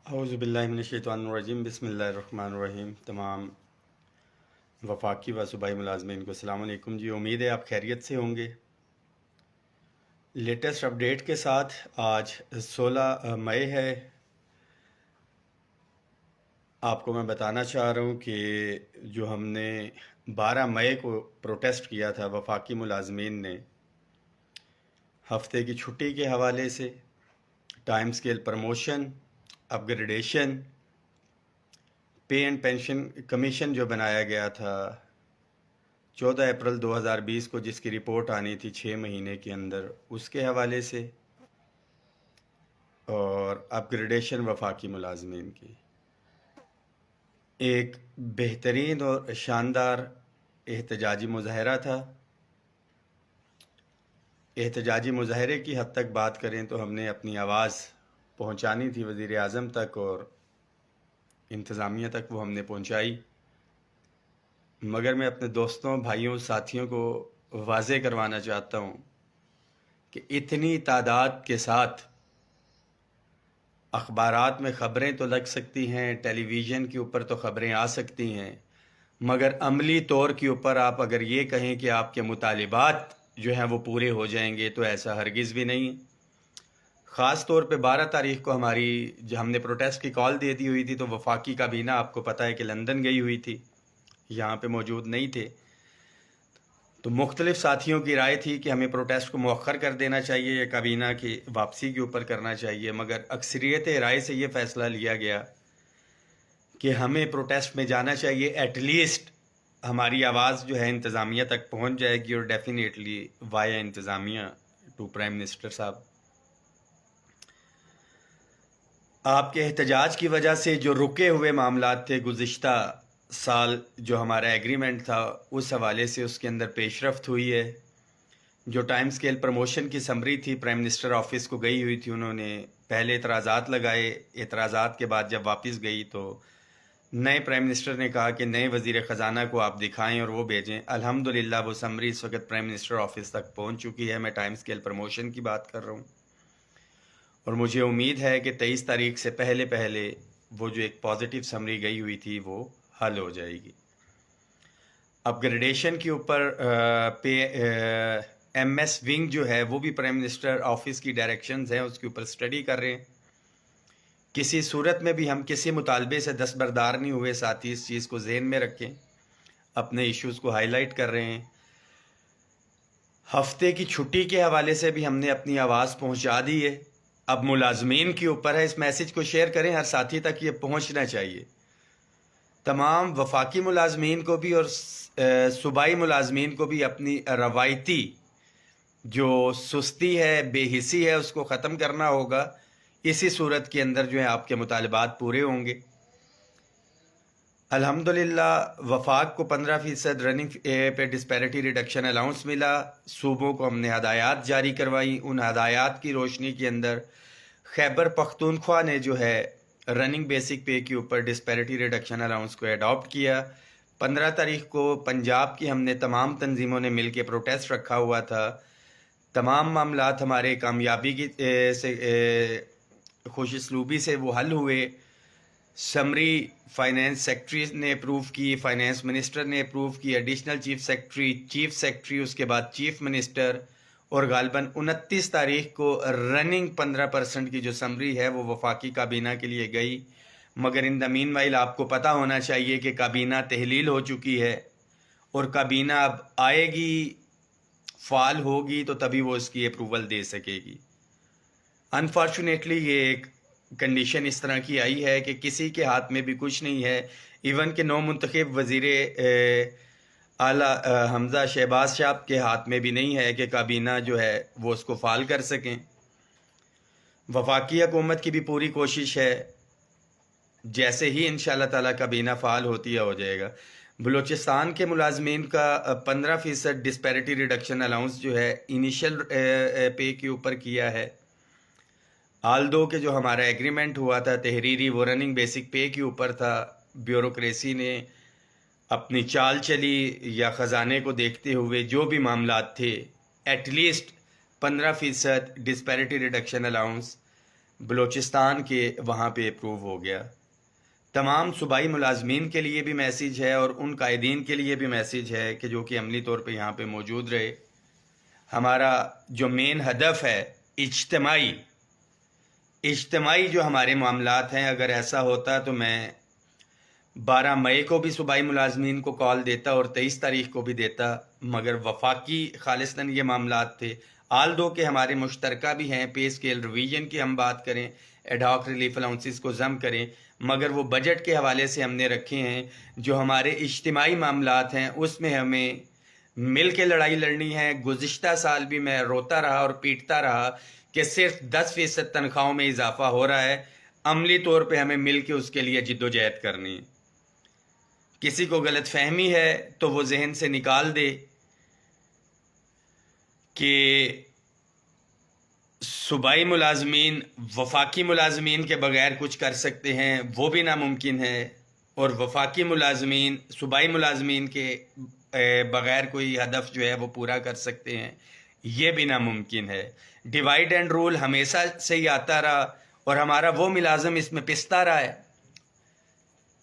اعوذ باللہ من الشیطان الرجیم بسم اللہ الرحمن الرحیم۔ تمام وفاقی و صوبائی ملازمین کو السلام علیکم جی، امید ہے آپ خیریت سے ہوں گے۔ لیٹسٹ اپڈیٹ کے ساتھ آج 16 مئی ہے۔ آپ کو میں بتانا چاہ رہا ہوں کہ جو ہم نے 12 مئی کو پروٹیسٹ کیا تھا وفاقی ملازمین نے، ہفتے کی چھٹی کے حوالے سے، time scale promotion, up gradation, pay and pension commission جو بنایا گیا تھا 14 اپریل 2020 کو، جس کی رپورٹ آنی تھی 6 مہینے کے اندر، اس کے حوالے سے، اور اپ گریڈیشن وفاقی ملازمین کی، ایک بہترین اور شاندار احتجاجی مظاہرہ تھا۔ احتجاجی مظاہرے کی حد تک بات کریں تو ہم نے اپنی آواز پہنچانی تھی وزیر اعظم تک اور انتظامیہ تک، وہ ہم نے پہنچائی، مگر میں اپنے دوستوں، بھائیوں، ساتھیوں کو واضح کروانا چاہتا ہوں کہ اتنی تعداد کے ساتھ اخبارات میں خبریں تو لگ سکتی ہیں، ٹیلی ویژن کے اوپر تو خبریں آ سکتی ہیں، مگر عملی طور کے اوپر آپ اگر یہ کہیں کہ آپ کے مطالبات جو ہیں وہ پورے ہو جائیں گے، تو ایسا ہرگز بھی نہیں۔ خاص طور پہ 12 تاریخ کو جو ہم نے پروٹیسٹ کی کال دے دی ہوئی تھی، تو وفاقی کابینہ آپ کو پتہ ہے کہ لندن گئی ہوئی تھی، یہاں پہ موجود نہیں تھے، تو مختلف ساتھیوں کی رائے تھی کہ ہمیں پروٹیسٹ کو مؤخر کر دینا چاہیے یا کابینہ کی واپسی کے اوپر کرنا چاہیے، مگر اکثریت رائے سے یہ فیصلہ لیا گیا کہ ہمیں پروٹیسٹ میں جانا چاہیے، ایٹ لیسٹ ہماری آواز جو ہے انتظامیہ تک پہنچ جائے گی، اور ڈیفینیٹلی وایا انتظامیہ ٹو پرائم منسٹر صاحب۔ آپ کے احتجاج کی وجہ سے جو رکے ہوئے معاملات تھے گزشتہ سال، جو ہمارا ایگریمنٹ تھا، اس حوالے سے اس کے اندر پیش رفت ہوئی ہے۔ جو ٹائم سکیل پروموشن کی سمری تھی، پرائم منسٹر آفس کو گئی ہوئی تھی، انہوں نے پہلے اعتراضات لگائے، اعتراضات کے بعد جب واپس گئی تو نئے پرائم منسٹر نے کہا کہ نئے وزیر خزانہ کو آپ دکھائیں اور وہ بھیجیں۔ الحمدللہ وہ سمری اس وقت پرائم منسٹر آفس تک پہنچ چکی ہے۔ میں ٹائم سکیل پروموشن کی بات کر رہا ہوں، اور مجھے امید ہے کہ 23 تاریخ سے پہلے وہ جو ایک پازیٹیو سمری گئی ہوئی تھی وہ حل ہو جائے گی۔ اپ گریڈیشن کے اوپر ایم ایس ونگ جو ہے وہ بھی پرائم منسٹر آفس کی ڈائریکشنز ہیں، اس کے اوپر اسٹڈی کر رہے ہیں۔ کسی صورت میں بھی ہم کسی مطالبے سے دستبردار نہیں ہوئے، ساتھ ہی اس چیز کو ذہن میں رکھیں، اپنے ایشوز کو ہائی لائٹ کر رہے ہیں۔ ہفتے کی چھٹی کے حوالے سے بھی ہم نے اپنی آواز پہنچا دی ہے، اب ملازمین کے اوپر ہے، اس میسج کو شیئر کریں، ہر ساتھی تک یہ پہنچنا چاہیے۔ تمام وفاقی ملازمین کو بھی اور صوبائی ملازمین کو بھی اپنی روایتی جو سستی ہے، بے حسی ہے، اس کو ختم کرنا ہوگا۔ اسی صورت کے اندر جو ہے آپ کے مطالبات پورے ہوں گے۔ الحمدللہ وفاق کو 15% رننگ پہ ڈسپیرٹی ریڈکشن الاؤنس ملا۔ صوبوں کو ہم نے ہدایات جاری کروائی، ان ہدایات کی روشنی کے اندر خیبر پختونخوا نے جو ہے رننگ بیسک پے کے اوپر ڈسپیرٹی ریڈکشن الاؤنس کو ایڈاپٹ کیا۔ 15 تاریخ کو پنجاب کی ہم نے تمام تنظیموں نے مل کے پروٹیسٹ رکھا ہوا تھا۔ تمام معاملات ہمارے کامیابی کی خوش اسلوبی سے وہ حل ہوئے۔ سمری فائنینس سیکٹری نے اپروو کی، فائنینس منسٹر نے اپروو کی، ایڈیشنل چیف سیکٹری، اس کے بعد چیف منسٹر، اور غالباً 29 تاریخ کو رننگ 15% کی جو سمری ہے وہ وفاقی کابینہ کے لیے گئی، مگر ان دا مین وائل آپ کو پتہ ہونا چاہیے کہ کابینہ تحلیل ہو چکی ہے، اور کابینہ اب آئے گی، فعال ہوگی، تو تبھی وہ اس کی اپروول دے سکے گی۔ انفارچونیٹلی یہ ایک کنڈیشن اس طرح کی آئی ہے کہ کسی کے ہاتھ میں بھی کچھ نہیں ہے، ایون کہ نو منتخب وزیر اعلیٰ حمزہ شہباز صاحب کے ہاتھ میں بھی نہیں ہے کہ کابینہ جو ہے وہ اس کو فعال کر سکیں۔ وفاقی حکومت کی بھی پوری کوشش ہے، جیسے ہی انشاءاللہ تعالیٰ کابینہ فعال ہوتی ہے ہو جائے گا۔ بلوچستان کے ملازمین کا 15% ڈسپیرٹی ریڈکشن الاؤنس جو ہے انیشل پے کے اوپر کیا ہے، آلدو کہ جو ہمارا ایگریمنٹ ہوا تھا تحریری، وہ رننگ بیسک پے کے اوپر تھا۔ بیوروکریسی نے اپنی چال چلی، یا خزانے کو دیکھتے ہوئے جو بھی معاملات تھے، at least 15% disparity reduction allowance Balochistan کے وہاں پہ اپروو ہو گیا. تمام صوبائی ملازمین کے لیے بھی میسیج ہے اور ان قائدین کے لیے بھی میسیج ہے کہ جو کہ عملی طور پہ یہاں پہ موجود رہے. ہمارا جو مین ہدف ہے اجتماعی جو ہمارے معاملات ہیں، اگر ایسا ہوتا تو میں 12 مئی کو بھی صوبائی ملازمین کو کال دیتا اور 23 تاریخ کو بھی دیتا، مگر وفاقی خالصتاً یہ معاملات تھے. آل دو کہ ہمارے مشترکہ بھی ہیں، پے اسکیل ریویژن کی ہم بات کریں، ایڈ ہاک ریلیف الاؤنسز کو ضم کریں، مگر وہ بجٹ کے حوالے سے ہم نے رکھے ہیں. جو ہمارے اجتماعی معاملات ہیں اس میں ہمیں مل کے لڑائی لڑنی ہے. گزشتہ سال بھی میں روتا رہا اور پیٹتا رہا کہ صرف 10% تنخواہوں میں اضافہ ہو رہا ہے. عملی طور پہ ہمیں مل کے اس کے لیے جد و جہد کرنی ہے. کسی کو غلط فہمی ہے تو وہ ذہن سے نکال دے کہ صوبائی ملازمین وفاقی ملازمین کے بغیر کچھ کر سکتے ہیں، وہ بھی ناممکن ہے، اور وفاقی ملازمین صوبائی ملازمین کے بغیر کوئی ہدف جو ہے وہ پورا کر سکتے ہیں، یہ بھی ناممکن ہے. ڈیوائڈ اینڈ رول ہمیشہ سے ہی آتا رہا اور ہمارا وہ ملازم اس میں پستا رہا ہے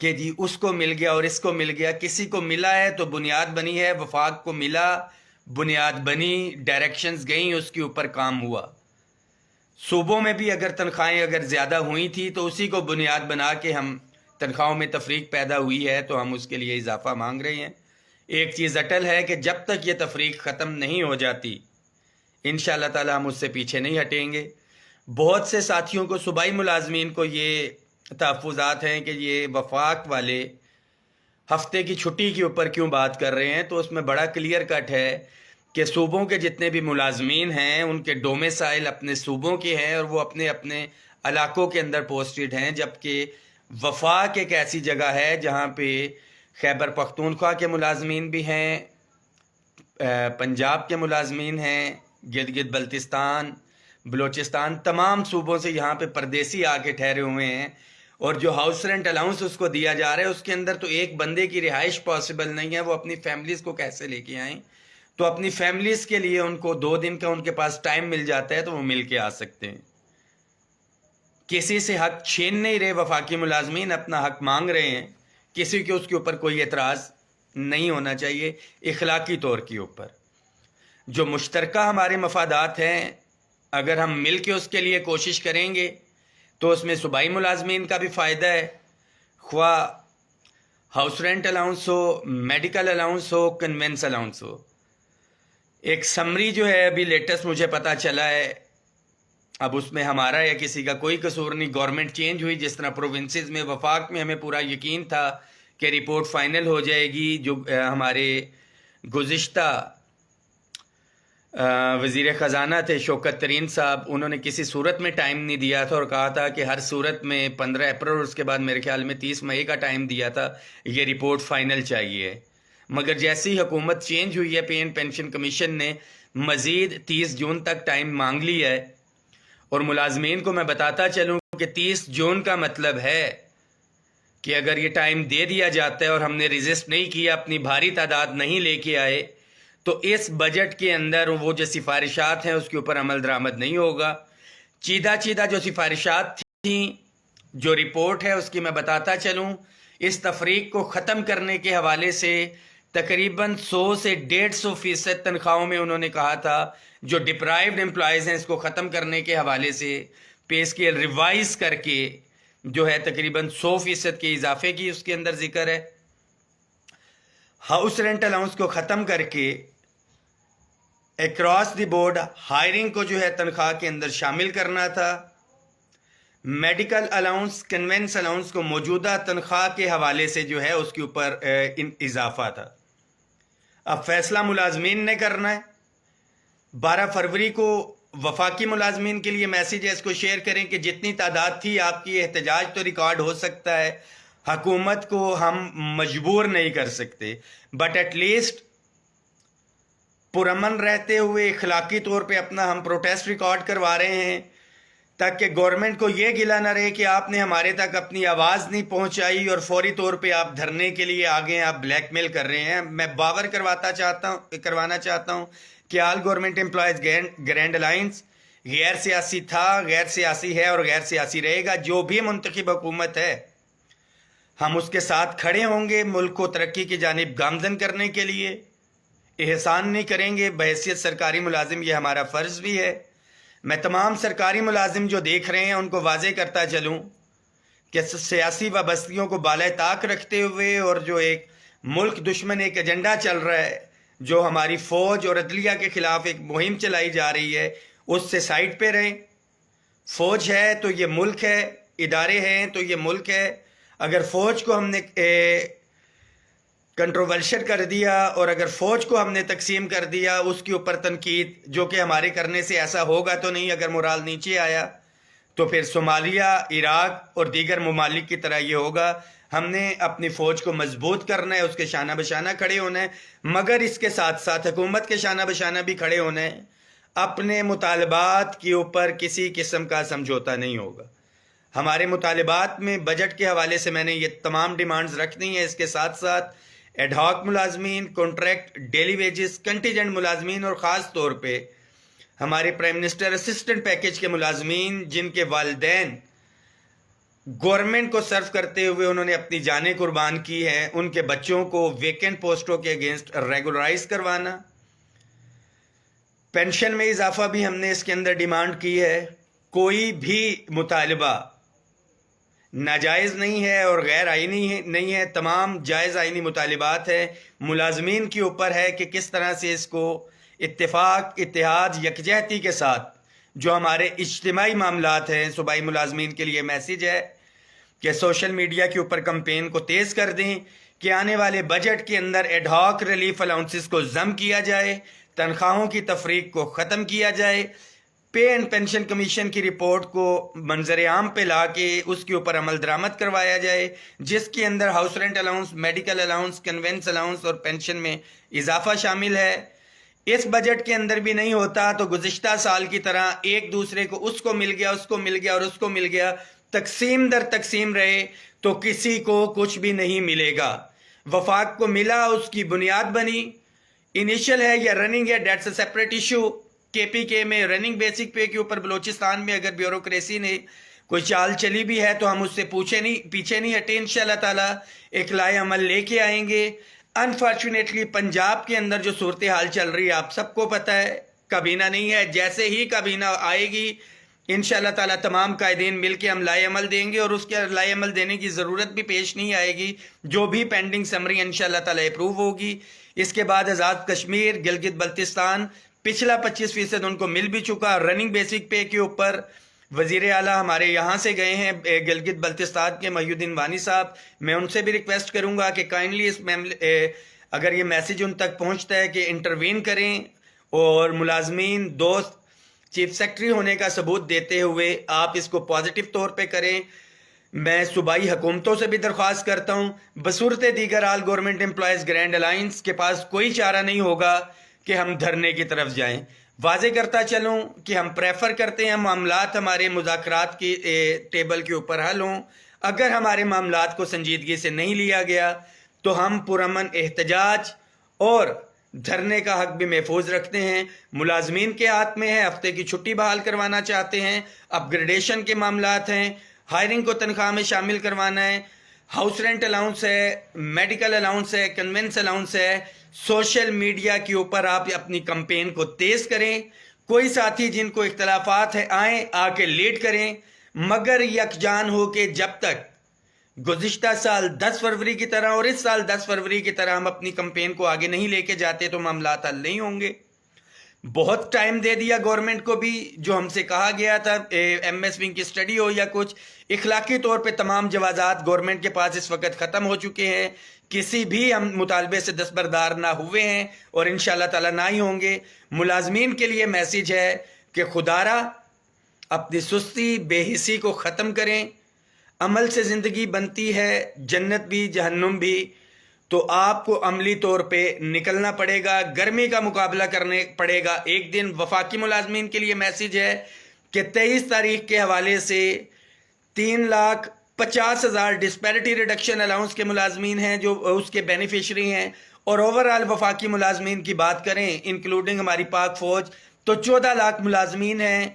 کہ جی اس کو مل گیا اور اس کو مل گیا. کسی کو ملا ہے تو بنیاد بنی ہے، وفاق کو ملا، بنیاد بنی، ڈائریکشنز گئیں، اس کے اوپر کام ہوا. صوبوں میں بھی اگر تنخواہیں اگر زیادہ ہوئی تھی تو اسی کو بنیاد بنا کے ہم تنخواہوں میں تفریق پیدا ہوئی ہے تو ہم اس کے لیے اضافہ مانگ رہے ہیں. ایک چیز اٹل ہے کہ جب تک یہ تفریق ختم نہیں ہو جاتی انشاءاللہ تعالی ہم اس سے پیچھے نہیں ہٹیں گے. بہت سے ساتھیوں کو، صوبائی ملازمین کو یہ تحفظات ہیں کہ یہ وفاق والے ہفتے کی چھٹی کے اوپر کیوں بات کر رہے ہیں، تو اس میں بڑا کلیئر کٹ ہے کہ صوبوں کے جتنے بھی ملازمین ہیں ان کے ڈومیسائل اپنے صوبوں کے ہیں اور وہ اپنے اپنے علاقوں کے اندر پوسٹڈ ہیں، جبکہ وفاق ایک ایسی جگہ ہے جہاں پہ خیبر پختونخوا کے ملازمین بھی ہیں، پنجاب کے ملازمین ہیں، گلگت بلتستان، بلوچستان، تمام صوبوں سے یہاں پہ پردیسی آ کے ٹھہرے ہوئے ہیں. اور جو ہاؤس رینٹ الاؤنس اس کو دیا جا رہا ہے اس کے اندر تو ایک بندے کی رہائش پاسبل نہیں ہے، وہ اپنی فیملیز کو کیسے لے کے آئیں؟ تو اپنی فیملیز کے لیے ان کو 2 دن کا ان کے پاس ٹائم مل جاتا ہے تو وہ مل کے آ سکتے ہیں. کسی سے حق چھین نہیں رہے، وفاقی ملازمین اپنا حق مانگ رہے ہیں، کسی کے اس کے اوپر کوئی اعتراض نہیں ہونا چاہیے. اخلاقی طور کے اوپر جو مشترکہ ہمارے مفادات ہیں اگر ہم مل کے اس کے لیے کوشش کریں گے تو اس میں صوبائی ملازمین کا بھی فائدہ ہے، خواہ ہاؤس رینٹ الاؤنس ہو، میڈیکل الاؤنس ہو، کنوینس الاؤنس ہو. ایک سمری جو ہے ابھی لیٹسٹ مجھے پتا چلا ہے، اب اس میں ہمارا یا کسی کا کوئی قصور نہیں، گورنمنٹ چینج ہوئی، جس طرح پروونسز میں وفاق میں ہمیں پورا یقین تھا کہ رپورٹ فائنل ہو جائے گی. جو ہمارے گزشتہ وزیر خزانہ تھے شوکت ترین صاحب، انہوں نے کسی صورت میں ٹائم نہیں دیا تھا اور کہا تھا کہ ہر صورت میں 15 اپریل اور اس کے بعد میرے خیال میں 30 مئی کا ٹائم دیا تھا، یہ رپورٹ فائنل چاہیے. مگر جیسی حکومت چینج ہوئی ہے، پے اینڈ پینشن کمیشن نے مزید 30 جون تک ٹائم مانگ لیا ہے. اور ملازمین کو میں بتاتا چلوں کہ 30 جون کا مطلب ہے کہ اگر یہ ٹائم دے دیا جاتا ہے اور ہم نے ریزسٹ نہیں کیا، اپنی بھاری تعداد نہیں لے کے آئے، تو اس بجٹ کے اندر وہ جو سفارشات ہیں اس کے اوپر عمل درآمد نہیں ہوگا. چیدہ جو سفارشات تھیں، جو رپورٹ ہے اس کی میں بتاتا چلوں، اس تفریق کو ختم کرنے کے حوالے سے تقریباً 100 سے 150% تنخواہوں میں انہوں نے کہا تھا جو ڈپرائیوڈ امپلائیز ہیں اس کو ختم کرنے کے حوالے سے پے اسکیل ریوائز کر کے جو ہے تقریباً 100% کے اضافے کی اس کے اندر ذکر ہے. ہاؤس رینٹ الاؤنس کو ختم کر کے اکراس دی بورڈ ہائرنگ کو جو ہے تنخواہ کے اندر شامل کرنا تھا. میڈیکل الاؤنس، کنوینس الاؤنس کو موجودہ تنخواہ کے حوالے سے جو ہے اس کے اوپر اضافہ تھا. اب فیصلہ ملازمین نے کرنا ہے. 12 فروری کو وفاقی ملازمین کے لیے میسیج ہے، اس کو شیئر کریں کہ جتنی تعداد تھی آپ کی احتجاج تو ریکارڈ ہو سکتا ہے، حکومت کو ہم مجبور نہیں کر سکتے، بٹ ایٹ لیسٹ پرامن رہتے ہوئے اخلاقی طور پہ اپنا ہم پروٹیسٹ ریکارڈ کروا رہے ہیں تاکہ گورنمنٹ کو یہ گلہ نہ رہے کہ آپ نے ہمارے تک اپنی آواز نہیں پہنچائی اور فوری طور پہ آپ دھرنے کے لیے آگے ہیں، آپ بلیک میل کر رہے ہیں. میں باور کروانا چاہتا ہوں کہ آل گورنمنٹ امپلائیز گرینڈ الائنس غیر سیاسی تھا، غیر سیاسی ہے اور غیر سیاسی رہے گا. جو بھی منتخب حکومت ہے ہم اس کے ساتھ کھڑے ہوں گے ملک کو ترقی کی جانب گامزن کرنے کے لیے. احسان نہیں کریں گے. بحیثیت سرکاری ملازم یہ ہمارا فرض بھی ہے. میں تمام سرکاری ملازم جو دیکھ رہے ہیں ان کو واضح کرتا چلوں کہ سیاسی وابستگیوں کو بالائے طاق رکھتے ہوئے اور جو ایک ملک دشمن ایک ایجنڈا چل رہا ہے، جو ہماری فوج اور عدلیہ کے خلاف ایک مہم چلائی جا رہی ہے، اس سے سائٹ پہ رہیں. فوج ہے تو یہ ملک ہے، ادارے ہیں تو یہ ملک ہے. اگر فوج کو ہم نے کنٹروورشل کر دیا اور اگر فوج کو ہم نے تقسیم کر دیا، اس کے اوپر تنقید جو کہ ہمارے کرنے سے ایسا ہوگا تو نہیں، اگر مورال نیچے آیا تو پھر صومالیہ، عراق اور دیگر ممالک کی طرح یہ ہوگا. ہم نے اپنی فوج کو مضبوط کرنا ہے، اس کے شانہ بشانہ کھڑے ہونا ہے، مگر اس کے ساتھ ساتھ حکومت کے شانہ بشانہ بھی کھڑے ہونا ہے. اپنے مطالبات کے اوپر کسی قسم کا سمجھوتا نہیں ہوگا. ہمارے مطالبات میں بجٹ کے حوالے سے میں نے یہ تمام ڈیمانڈز رکھ دی ہیں. اس کے ساتھ ساتھ ایڈ ہاک ملازمین، کانٹریکٹ، ڈیلی ویجز، کنٹیجنٹ ملازمین اور خاص طور پہ ہمارے پرائم منسٹر اسسٹنٹ پیکیج کے ملازمین جن کے والدین گورنمنٹ کو سرو کرتے ہوئے انہوں نے اپنی جانیں قربان کی ہیں، ان کے بچوں کو ویکنٹ پوسٹوں کے اگینسٹ ریگولرائز کروانا. پینشن میں اضافہ بھی ہم نے اس کے اندر ڈیمانڈ کی ہے. کوئی بھی مطالبہ ناجائز نہیں ہے اور غیر آئینی نہیں ہے. تمام جائز آئینی مطالبات ہیں. ملازمین کے اوپر ہے کہ کس طرح سے اس کو اتفاق، اتحاد، یکجہتی کے ساتھ جو ہمارے اجتماعی معاملات ہیں. صوبائی ملازمین کے لیے میسیج ہے کہ سوشل میڈیا کے اوپر کمپین کو تیز کر دیں کہ آنے والے بجٹ کے اندر ایڈ ہاک ریلیف الاؤنسز کو ضم کیا جائے، تنخواہوں کی تفریق کو ختم کیا جائے، پے اینڈ پینشن کمیشن کی رپورٹ کو منظر عام پہ لا کے اس کے اوپر عمل درآمد کروایا جائے، جس کے اندر house rent allowance, medical allowance, conveyance allowance اور پینشن میں اضافہ شامل ہے. اس بجٹ کے اندر بھی نہیں ہوتا تو گزشتہ سال کی طرح ایک دوسرے کو اس کو مل گیا، اس کو مل گیا اور اس کو مل گیا، تقسیم در تقسیم رہے تو کسی کو کچھ بھی نہیں ملے گا. وفاق کو ملا، اس کی بنیاد بنی، انیشل ہے یا رننگ ہے، دیٹس اے سیپریٹ ایشو. کے پی کے میں رننگ بیسک پے کے اوپر بلوچستان میں اگر بیوروکریسی نے کوئی چال چلی بھی ہے تو ہم اس سے پیچھے نہیں ہٹے. انشاءاللہ تعالی ایک لائے عمل لے کے آئیں گے. انفارچونیٹلی پنجاب کے اندر جو صورتحال چل رہی ہے آپ سب کو پتہ ہے، کابینہ نہیں ہے. جیسے ہی کابینہ آئے گی انشاءاللہ تعالی تمام قائدین مل کے ہم لائے عمل دیں گے اور اس کے لائے عمل دینے کی ضرورت بھی پیش نہیں آئے گی. جو بھی پینڈنگ سمری انشاءاللہ تعالی اپروو ہوگی. اس کے بعد آزاد کشمیر، گلگت بلتستان پچھلا 25% ان کو مل بھی چکا. رننگ بیسک پے کے اوپر وزیر اعلیٰ ہمارے یہاں سے گئے ہیں گلگت بلتستان کے محی الدین وانی صاحب. میں ان سے بھی ریکویسٹ کروں گا کہ کائنڈلی اس اگر یہ میسیج ان تک پہنچتا ہے کہ انٹروین کریں اور ملازمین دوست چیف سیکرٹری ہونے کا ثبوت دیتے ہوئے آپ اس کو پازیٹیو طور پہ کریں. میں صوبائی حکومتوں سے بھی درخواست کرتا ہوں، بصورت دیگر آل گورنمنٹ امپلائیز گرینڈ الائنس کے پاس کوئی چارہ نہیں ہوگا کہ ہم دھرنے کی طرف جائیں. واضح کرتا چلوں کہ ہم پریفر کرتے ہیں معاملات ہمارے مذاکرات کی ٹیبل کے اوپر حل ہوں. اگر ہمارے معاملات کو سنجیدگی سے نہیں لیا گیا تو ہم پرامن احتجاج اور دھرنے کا حق بھی محفوظ رکھتے ہیں. ملازمین کے ہاتھ میں ہے، ہفتے کی چھٹی بحال کروانا چاہتے ہیں، اپ گریڈیشن کے معاملات ہیں، ہائرنگ کو تنخواہ میں شامل کروانا ہے، ہاؤس رینٹ الاؤنس ہے، میڈیکل الاؤنس ہے، کنوینس الاؤنس ہے. سوشل میڈیا کے اوپر آپ اپنی کمپین کو تیز کریں. کوئی ساتھی جن کو اختلافات ہیں آئیں، آ کے لیڈ کریں، مگر یکجان ہو کے جب تک گزشتہ سال 10 فروری کی طرح اور اس سال 10 فروری کی طرح ہم اپنی کمپین کو آگے نہیں لے کے جاتے تو معاملات حل نہیں ہوں گے. بہت ٹائم دے دیا گورنمنٹ کو بھی، جو ہم سے کہا گیا تھا ایم ایس ونگ کی اسٹڈی ہو یا کچھ، اخلاقی طور پہ تمام جوازات گورنمنٹ کے پاس اس وقت ختم ہو چکے ہیں. کسی بھی ہم مطالبے سے دستبردار نہ ہوئے ہیں اور انشاءاللہ تعالی نہ ہی ہوں گے. ملازمین کے لیے میسیج ہے کہ خدارا اپنی سستی بے حسی کو ختم کریں. عمل سے زندگی بنتی ہے، جنت بھی جہنم بھی، تو آپ کو عملی طور پہ نکلنا پڑے گا، گرمی کا مقابلہ کرنے پڑے گا. ایک دن وفاقی ملازمین کے لیے میسیج ہے کہ 23 تاریخ کے حوالے سے 3,50,000 ڈسپیرٹی ریڈکشن الاؤنس کے ملازمین ہیں جو اس کے بینیفیشری ہیں، اور اوورال وفاقی ملازمین کی بات کریں انکلوڈنگ ہماری پاک فوج تو 14 لاکھ ملازمین ہیں.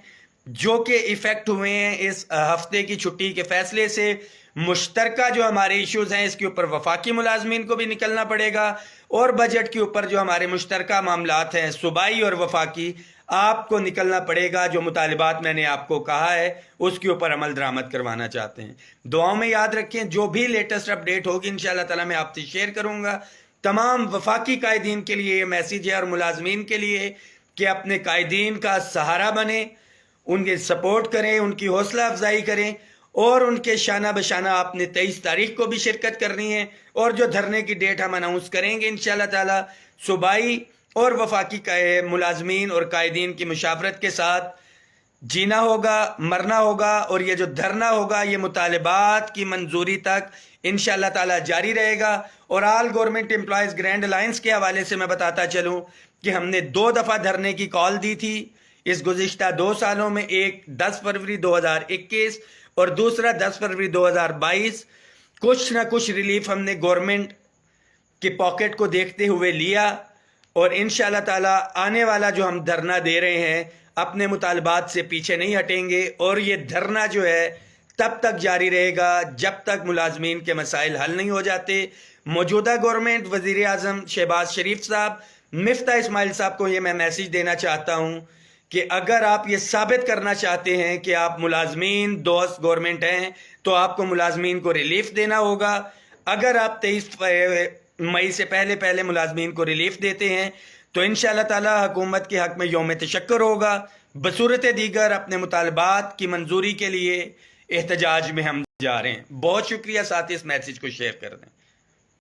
جو کہ ایفیکٹ ہوئے ہیں اس ہفتے کی چھٹی کے فیصلے سے. مشترکہ جو ہمارے ایشوز ہیں اس کے اوپر وفاقی ملازمین کو بھی نکلنا پڑے گا، اور بجٹ کے اوپر جو ہمارے مشترکہ معاملات ہیں صوبائی اور وفاقی، آپ کو نکلنا پڑے گا. جو مطالبات میں نے آپ کو کہا ہے اس کے اوپر عمل درآمد کروانا چاہتے ہیں. دعاؤں میں یاد رکھیں، جو بھی لیٹسٹ اپڈیٹ ہوگی انشاءاللہ تعالی میں آپ سے شیئر کروں گا. تمام وفاقی قائدین کے لیے یہ میسیج ہے اور ملازمین کے لیے کہ اپنے قائدین کا سہارا بنیں، ان کے سپورٹ کریں، ان کی حوصلہ افزائی کریں، اور ان کے شانہ بشانہ آپ نے 23 تاریخ کو بھی شرکت کرنی ہے. اور جو دھرنے کی ڈیٹ ہم اناؤنس کریں گے انشاءاللہ تعالی، صوبائی اور وفاقی ملازمین اور قائدین کی مشاورت کے ساتھ جینا ہوگا، مرنا ہوگا، اور یہ جو دھرنا ہوگا یہ مطالبات کی منظوری تک انشاءاللہ تعالی جاری رہے گا. اور آل گورنمنٹ امپلائیز گرینڈ الائنس کے حوالے سے میں بتاتا چلوں کہ ہم نے 2 دفعہ دھرنے کی کال دی تھی اس گزشتہ 2 سالوں میں، ایک 10 فروری 2021 اور دوسرا 10 فروری 2022. کچھ نہ کچھ ریلیف ہم نے گورنمنٹ کے پاکٹ کو دیکھتے ہوئے لیا، اور انشاءاللہ تعالی آنے والا جو ہم دھرنا دے رہے ہیں اپنے مطالبات سے پیچھے نہیں ہٹیں گے. اور یہ دھرنا جو ہے تب تک جاری رہے گا جب تک ملازمین کے مسائل حل نہیں ہو جاتے. موجودہ گورنمنٹ، وزیر اعظم شہباز شریف صاحب، مفتاح اسماعیل صاحب کو یہ میں میسیج دینا چاہتا ہوں کہ اگر آپ یہ ثابت کرنا چاہتے ہیں کہ آپ ملازمین دوست گورنمنٹ ہیں تو آپ کو ملازمین کو ریلیف دینا ہوگا. اگر آپ 23 مئی سے پہلے ملازمین کو ریلیف دیتے ہیں تو انشاءاللہ تعالی حکومت کے حق میں یوم تشکر ہوگا. بصورت دیگر اپنے مطالبات کی منظوری کے لیے احتجاج میں ہم جا رہے ہیں. بہت شکریہ. ساتھ اس میسیج کو شیئر کر دیں.